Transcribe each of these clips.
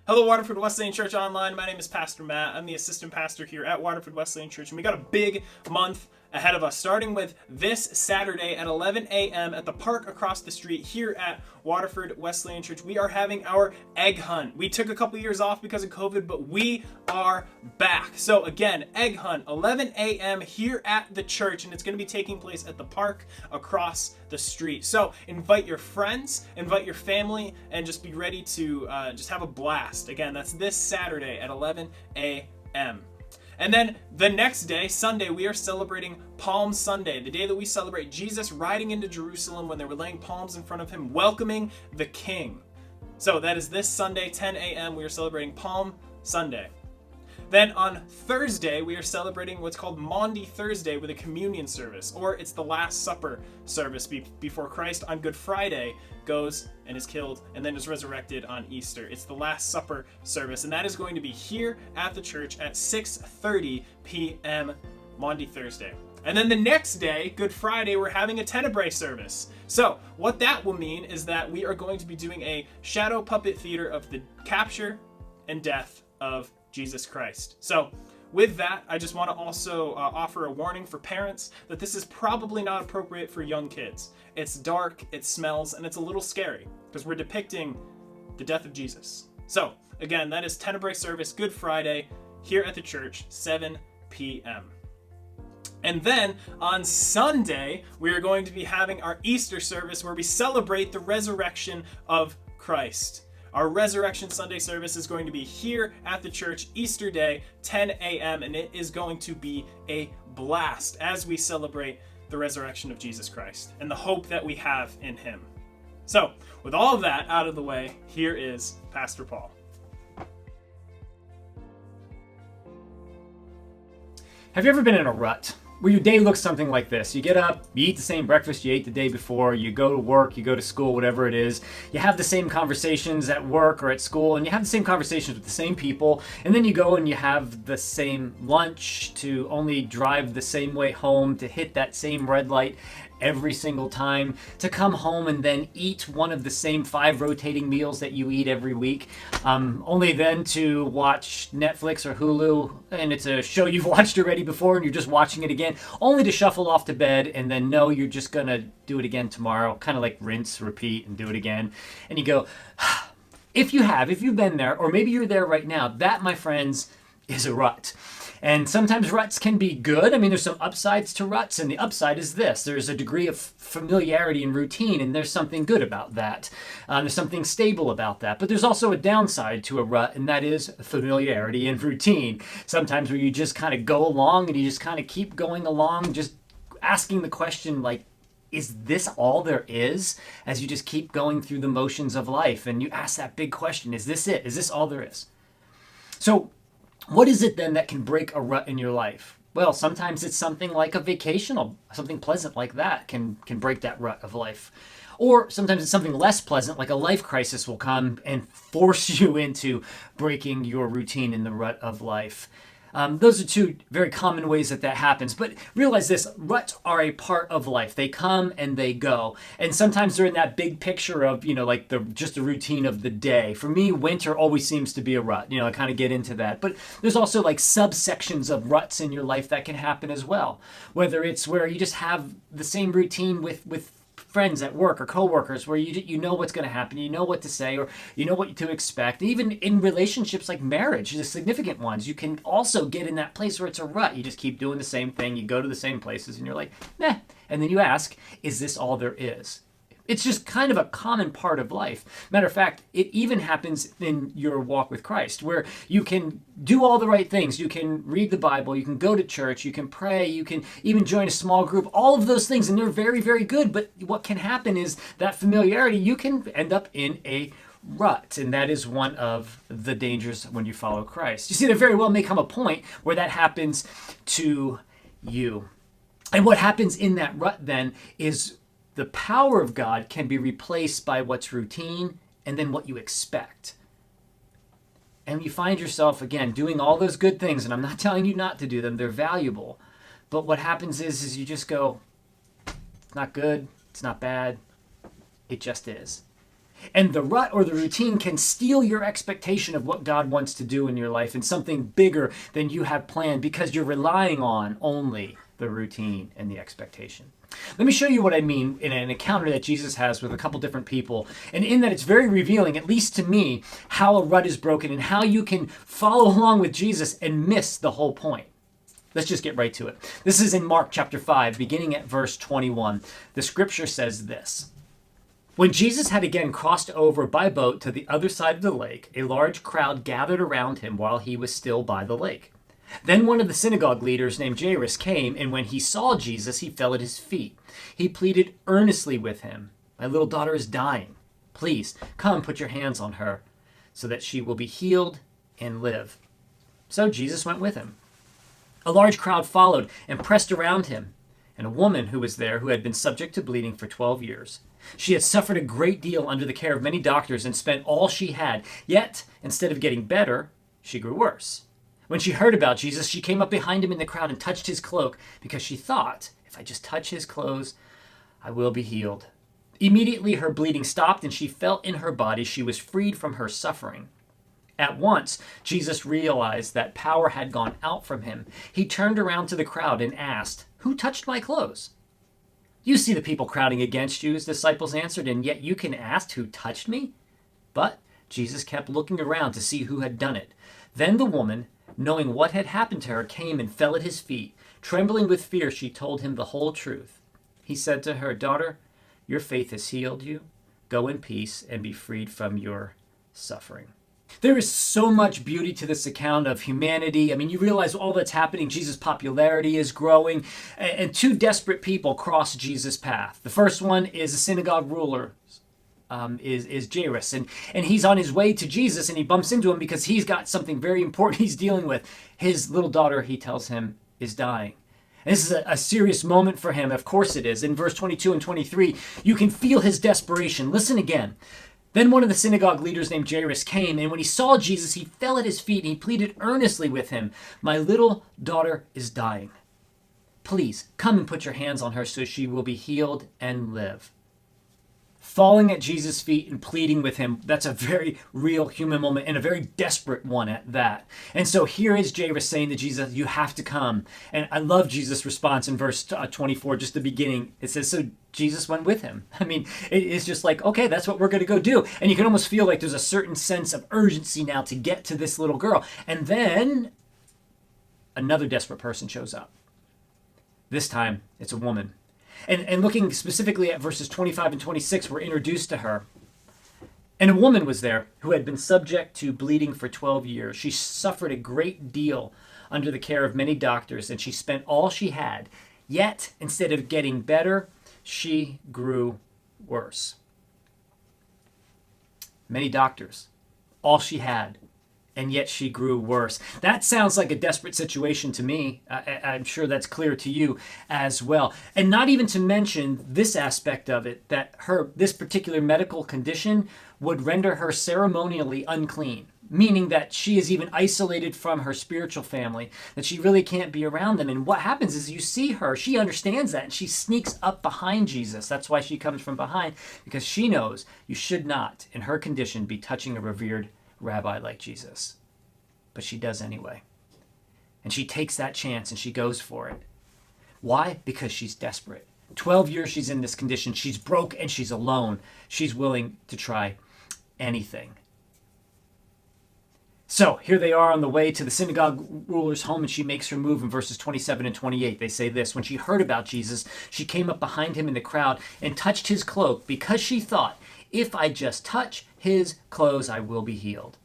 Hello, Waterford Wesleyan Church Online. My name is Pastor Matt. I'm the assistant pastor here at Waterford Wesleyan Church, and we got a big month ahead of us, starting with this Saturday at 11 a.m. at the park across the street here at Waterford Wesleyan Church. We are having our egg hunt. We took a couple years off because of COVID, but we are back. So again, egg hunt, 11 a.m. here at the church, and it's going to be taking place at the park across the street. So invite your friends, invite your family, and just be ready to just have a blast. Again, that's this Saturday at 11 a.m. And then the next day, Sunday, we are celebrating Palm Sunday, the day that we celebrate Jesus riding into Jerusalem when they were laying palms in front of him, welcoming the King. So that is this Sunday, 10 a.m. We are celebrating Palm Sunday. Then on Thursday, we are celebrating what's called Maundy Thursday with a communion service, or it's the Last Supper service before Christ on Good Friday goes and is killed and then is resurrected on Easter. It's the Last Supper service, and that is going to be here at the church at 6:30 p.m. Maundy Thursday. And then the next day, Good Friday, we're having a Tenebrae service. So what that will mean is that we are going to be doing a shadow puppet theater of the capture and death of Jesus Christ. So with that, I just want to also offer a warning for parents that this is probably not appropriate for young kids. It's dark, it smells, and it's a little scary because we're depicting the death of Jesus. So again, that is Tenebrae service, Good Friday, here at the church, 7 p.m. And then on Sunday, we are going to be having our Easter service where we celebrate the resurrection of Christ. Our Resurrection Sunday service is going to be here at the church, Easter Day, 10 a.m., and it is going to be a blast as we celebrate the resurrection of Jesus Christ and the hope that we have in him. So, with all of that out of the way, here is Pastor Paul. Have you ever been in a rut where your day looks something like this? You get up, you eat the same breakfast you ate the day before, you go to work, you go to school, whatever it is, you have the same conversations at work or at school, and you have the same conversations with the same people, and then you go and you have the same lunch to only drive the same way home, to hit that same red light every single time, to come home and then eat one of the same 5 rotating meals that you eat every week, only then to watch Netflix or Hulu, and it's a show you've watched already before and you're just watching it again, only to shuffle off to bed and then know you're just gonna do it again tomorrow, kind of like rinse, repeat, and do it again. And you go, if you've been there, or maybe you're there right now, that, my friends, is a rut. And sometimes ruts can be good. I mean, there's some upsides to ruts, and the upside is this. There's a degree of familiarity and routine, and there's something good about that. There's something stable about that. But there's also a downside to a rut, and that is familiarity and routine. Sometimes where you just kind of go along, and you just kind of keep going along, just asking the question, like, is this all there is? As you just keep going through the motions of life, and you ask that big question, is this it? Is this all there is? So, what is it then that can break a rut in your life? Well, sometimes it's something like a vacational, something pleasant like that can break that rut of life. Or sometimes it's something less pleasant, like a life crisis will come and force you into breaking your routine in the rut of life. Those are 2 very common ways that happens. But realize this, ruts are a part of life. They come and they go. And sometimes they're in that big picture of, like just the routine of the day. For me, winter always seems to be a rut. I kind of get into that. But there's also like subsections of ruts in your life that can happen as well. Whether it's where you just have the same routine with friends at work or coworkers, where you know what's going to happen, you know what to say, or you know what to expect. Even in relationships like marriage, the significant ones, you can also get in that place where it's a rut. You just keep doing the same thing, you go to the same places, and you're like, meh. And then you ask, is this all there is? It's just kind of a common part of life. Matter of fact, it even happens in your walk with Christ, where you can do all the right things. You can read the Bible, you can go to church, you can pray, you can even join a small group, all of those things, and they're very, very good. But what can happen is that familiarity, you can end up in a rut, and that is one of the dangers when you follow Christ. You see, there very well may come a point where that happens to you. And what happens in that rut then is the power of God can be replaced by what's routine and then what you expect. And you find yourself, again, doing all those good things, and I'm not telling you not to do them, they're valuable. But what happens is you just go, it's not good, it's not bad, it just is. And the rut or the routine can steal your expectation of what God wants to do in your life and something bigger than you have planned because you're relying on only the routine and the expectation. Let me show you what I mean in an encounter that Jesus has with a couple different people. And in that it's very revealing, at least to me, how a rut is broken and how you can follow along with Jesus and miss the whole point. Let's just get right to it. This is in Mark chapter 5, beginning at verse 21. The scripture says this. When Jesus had again crossed over by boat to the other side of the lake, a large crowd gathered around him while he was still by the lake. Then one of the synagogue leaders named Jairus came, and when he saw Jesus, he fell at his feet. He pleaded earnestly with him, "My little daughter is dying. Please, come put your hands on her, so that she will be healed and live." So Jesus went with him. A large crowd followed and pressed around him, and a woman who was there who had been subject to bleeding for 12 years. She had suffered a great deal under the care of many doctors and spent all she had, yet instead of getting better, she grew worse. When she heard about Jesus, she came up behind him in the crowd and touched his cloak because she thought, if I just touch his clothes, I will be healed. Immediately her bleeding stopped and she felt in her body she was freed from her suffering. At once, Jesus realized that power had gone out from him. He turned around to the crowd and asked, "Who touched my clothes?" "You see the people crowding against you," his disciples answered, "and yet you can ask, 'Who touched me?'" But Jesus kept looking around to see who had done it. Then the woman, knowing what had happened to her, came and fell at his feet. Trembling with fear, she told him the whole truth. He said to her, "Daughter, your faith has healed you. Go in peace and be freed from your suffering." There is so much beauty to this account of humanity. I mean, you realize all that's happening. Jesus' popularity is growing, and two desperate people cross Jesus' path. The first one is a synagogue ruler, is Jairus, and he's on his way to Jesus, and he bumps into him because he's got something very important he's dealing with. His little daughter, he tells him, is dying. And this is a serious moment for him. Of course it is. In verse 22 and 23, you can feel his desperation. Listen again. Then one of the synagogue leaders named Jairus came, and when he saw Jesus, he fell at his feet, and he pleaded earnestly with him, "My little daughter is dying. Please, come and put your hands on her so she will be healed and live." Falling at Jesus' feet and pleading with him, that's a very real human moment and a very desperate one at that. And so here is Jairus saying to Jesus, "You have to come." And I love Jesus' response in verse 24, just the beginning. It says, so Jesus went with him. I mean, it's just like, okay, that's what we're going to go do. And you can almost feel like there's a certain sense of urgency now to get to this little girl. And then another desperate person shows up. This time, it's a woman. And looking specifically at verses 25 and 26, we're introduced to her. And a woman was there who had been subject to bleeding for 12 years. She suffered a great deal under the care of many doctors, and she spent all she had. Yet, instead of getting better, she grew worse. Many doctors, all she had, and yet she grew worse. That sounds like a desperate situation to me. I'm sure that's clear to you as well. And not even to mention this aspect of it, that this particular medical condition would render her ceremonially unclean, meaning that she is even isolated from her spiritual family, that she really can't be around them. And what happens is you see her, she understands that, and she sneaks up behind Jesus. That's why she comes from behind, because she knows you should not, in her condition, be touching a revered rabbi like Jesus. But she does anyway. And she takes that chance and she goes for it. Why? Because she's desperate. 12 years she's in this condition. She's broke and she's alone. She's willing to try anything. So here they are on the way to the synagogue ruler's home, and she makes her move in verses 27 and 28. They say this: when she heard about Jesus, she came up behind him in the crowd and touched his cloak because she thought, if I just touch his clothes, I will be healed.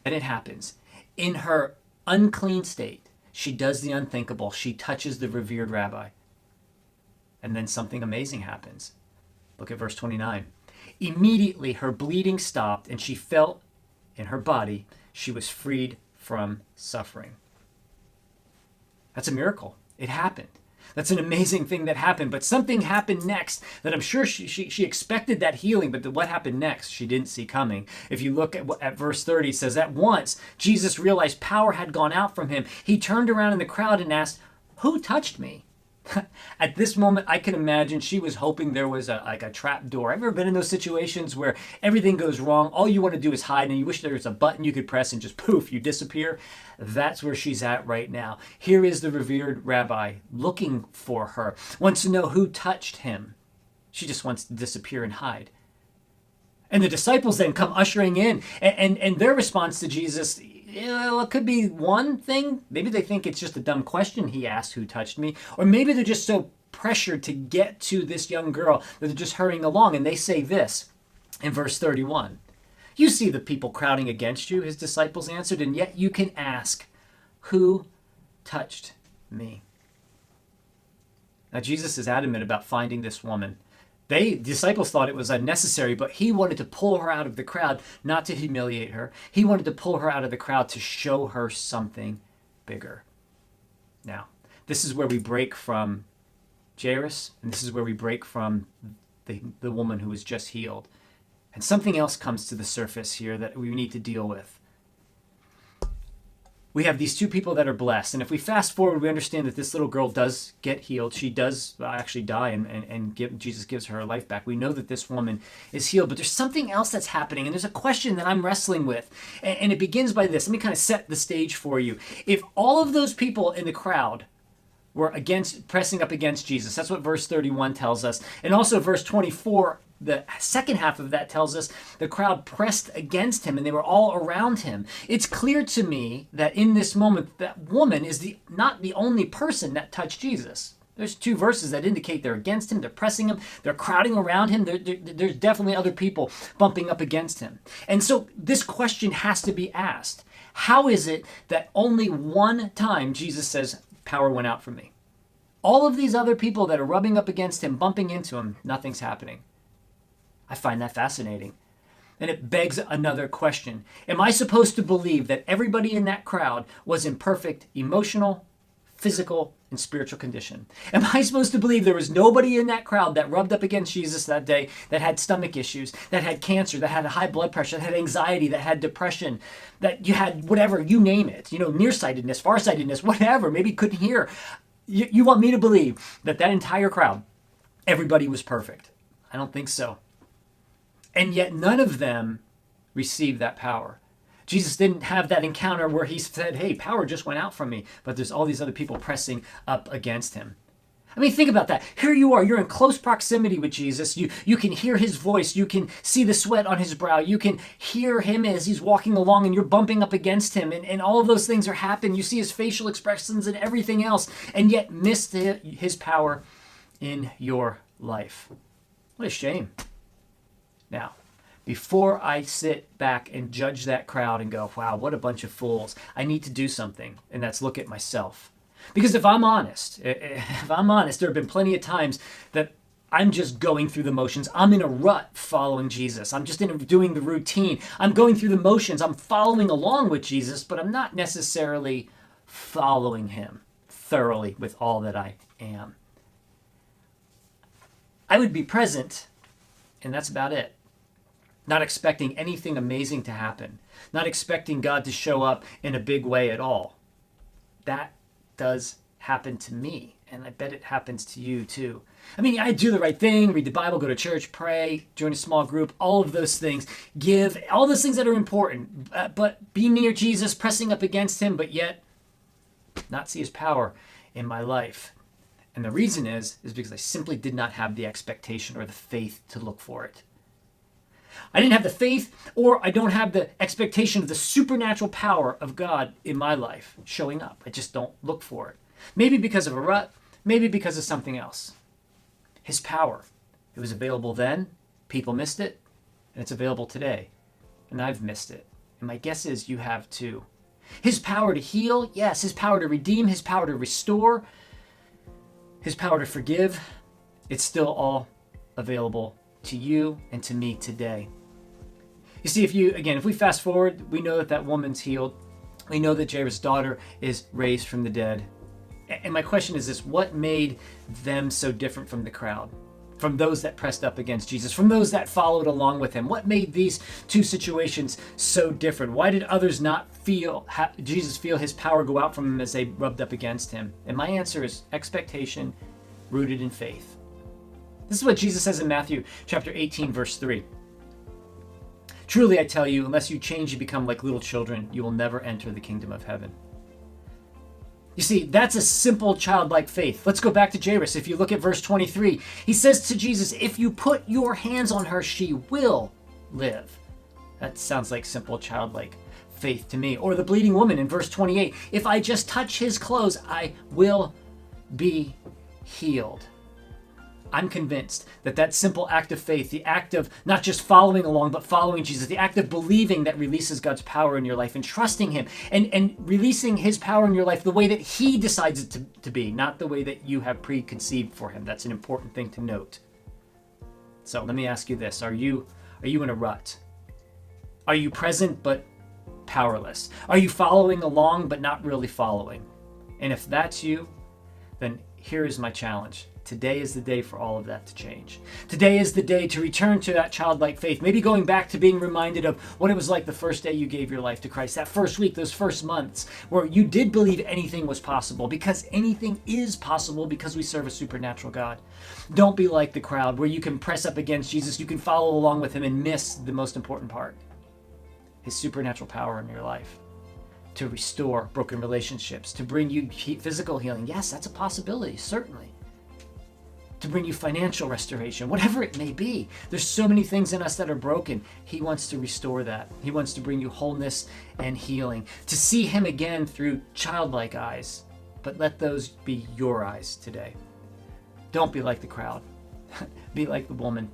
And it happens. In her unclean state, she does the unthinkable. She touches the revered rabbi. And then something amazing happens. Look at verse 29. Immediately her bleeding stopped, and she felt in her body she was freed from suffering. That's a miracle. It happened. That's an amazing thing that happened. But something happened next that I'm sure she expected that healing, but what happened next she didn't see coming. If you look at verse 30, it says, at once Jesus realized power had gone out from him. He turned around in the crowd and asked, "Who touched me?" At this moment, I can imagine she was hoping there was a trap door. Have you ever been in those situations where everything goes wrong? All you want to do is hide, and you wish there was a button you could press and just poof, you disappear? That's where she's at right now. Here is the revered rabbi looking for her, wants to know who touched him. She just wants to disappear and hide. And the disciples then come ushering in, and their response to Jesus, well, it could be one thing. Maybe they think it's just a dumb question he asked, who touched me? Or maybe they're just so pressured to get to this young girl that they're just hurrying along. And they say this in verse 31. You see the people crowding against you, his disciples answered, and yet you can ask, who touched me? Now, Jesus is adamant about finding this woman. Disciples thought it was unnecessary, but he wanted to pull her out of the crowd, not to humiliate her. He wanted to pull her out of the crowd to show her something bigger. Now, this is where we break from Jairus, and this is where we break from the woman who was just healed. And something else comes to the surface here that we need to deal with. We have these two people that are blessed. And if we fast forward, we understand that this little girl does get healed. She does actually die, and Jesus gives her life back. We know that this woman is healed. But there's something else that's happening, and there's a question that I'm wrestling with. And it begins by this. Let me kind of set the stage for you. If all of those people in the crowd were pressing up against Jesus, that's what verse 31 tells us. And also verse 24, the second half of that tells us the crowd pressed against him and they were all around him. It's clear to me that in this moment, that woman is not the only person that touched Jesus. There's two verses that indicate they're against him, they're pressing him, they're crowding around him. There's definitely other people bumping up against him. And so this question has to be asked. How is it that only one time Jesus says, power went out from me? All of these other people that are rubbing up against him, bumping into him, nothing's happening. I find that fascinating. And it begs another question. Am I supposed to believe that everybody in that crowd was in perfect emotional, physical, and spiritual condition? Am I supposed to believe there was nobody in that crowd that rubbed up against Jesus that day that had stomach issues, that had cancer, that had high blood pressure, that had anxiety, that had depression, that you had whatever, you name it, nearsightedness, farsightedness, whatever, maybe couldn't hear. You want me to believe that entire crowd, everybody was perfect? I don't think so. And yet none of them received that power. Jesus didn't have that encounter where he said, hey, power just went out from me, but there's all these other people pressing up against him. I mean, think about that. Here you are, you're in close proximity with Jesus. You can hear his voice. You can see the sweat on his brow. You can hear him as he's walking along and you're bumping up against him. And all of those things are happening. You see his facial expressions and everything else, and yet miss his power in your life. What a shame. Now, before I sit back and judge that crowd and go, wow, what a bunch of fools, I need to do something, and that's look at myself. Because if I'm honest, there have been plenty of times that I'm just going through the motions. I'm in a rut following Jesus. I'm just doing the routine. I'm going through the motions. I'm following along with Jesus, but I'm not necessarily following him thoroughly with all that I am. I would be present, and that's about it. Not expecting anything amazing to happen. Not expecting God to show up in a big way at all. That does happen to me, and I bet it happens to you too. I mean, I do the right thing, read the Bible, go to church, pray, join a small group, all of those things, give, all those things that are important, but be near Jesus, pressing up against him, but yet not see his power in my life. And the reason is because I simply did not have the expectation or the faith to look for it. I didn't have the faith, or I don't have the expectation of the supernatural power of God in my life showing up. I just don't look for it. Maybe because of a rut, maybe because of something else. His power. It was available then, people missed it, and it's available today. And I've missed it. And my guess is you have too. His power to heal, yes. His power to redeem, his power to restore, his power to forgive. It's still all available to you and to me today. You see, if we fast forward, we know that woman's healed. We know that Jairus' daughter is raised from the dead. And my question is this: what made them so different from the crowd? From those that pressed up against Jesus? From those that followed along with him? What made these two situations so different? Why did others not Jesus feel his power go out from him as they rubbed up against him? And my answer is expectation rooted in faith. This is what Jesus says in Matthew chapter 18, verse 3. Truly I tell you, unless you change and become like little children, you will never enter the kingdom of heaven. You see, that's a simple childlike faith. Let's go back to Jairus. If you look at verse 23, he says to Jesus, if you put your hands on her, she will live. That sounds like simple childlike faith to me. Or the bleeding woman in verse 28, if I just touch his clothes, I will be healed. I'm convinced that that simple act of faith, the act of not just following along, but following Jesus, the act of believing that releases God's power in your life and trusting him and releasing his power in your life the way that he decides it to be, not the way that you have preconceived for him. That's an important thing to note. So let me ask you this. Are you in a rut? Are you present but powerless? Are you following along but not really following? And if that's you, then here is my challenge. Today is the day for all of that to change. Today is the day to return to that childlike faith. Maybe going back to being reminded of what it was like the first day you gave your life to Christ, that first week, those first months, where you did believe anything was possible, because anything is possible because we serve a supernatural God. Don't be like the crowd where you can press up against Jesus, you can follow along with him and miss the most important part, his supernatural power in your life. To restore broken relationships, to bring you physical healing. Yes, that's a possibility, certainly. To bring you financial restoration, whatever it may be. There's so many things in us that are broken. He wants to restore that. He wants to bring you wholeness and healing. To see him again through childlike eyes, but let those be your eyes today. Don't be like the crowd. Be like the woman.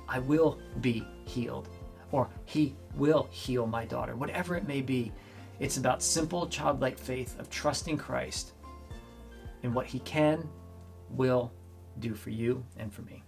I will be healed, or he will heal my daughter. Whatever it may be, it's about simple childlike faith of trusting Christ in what he can, will do for you and for me.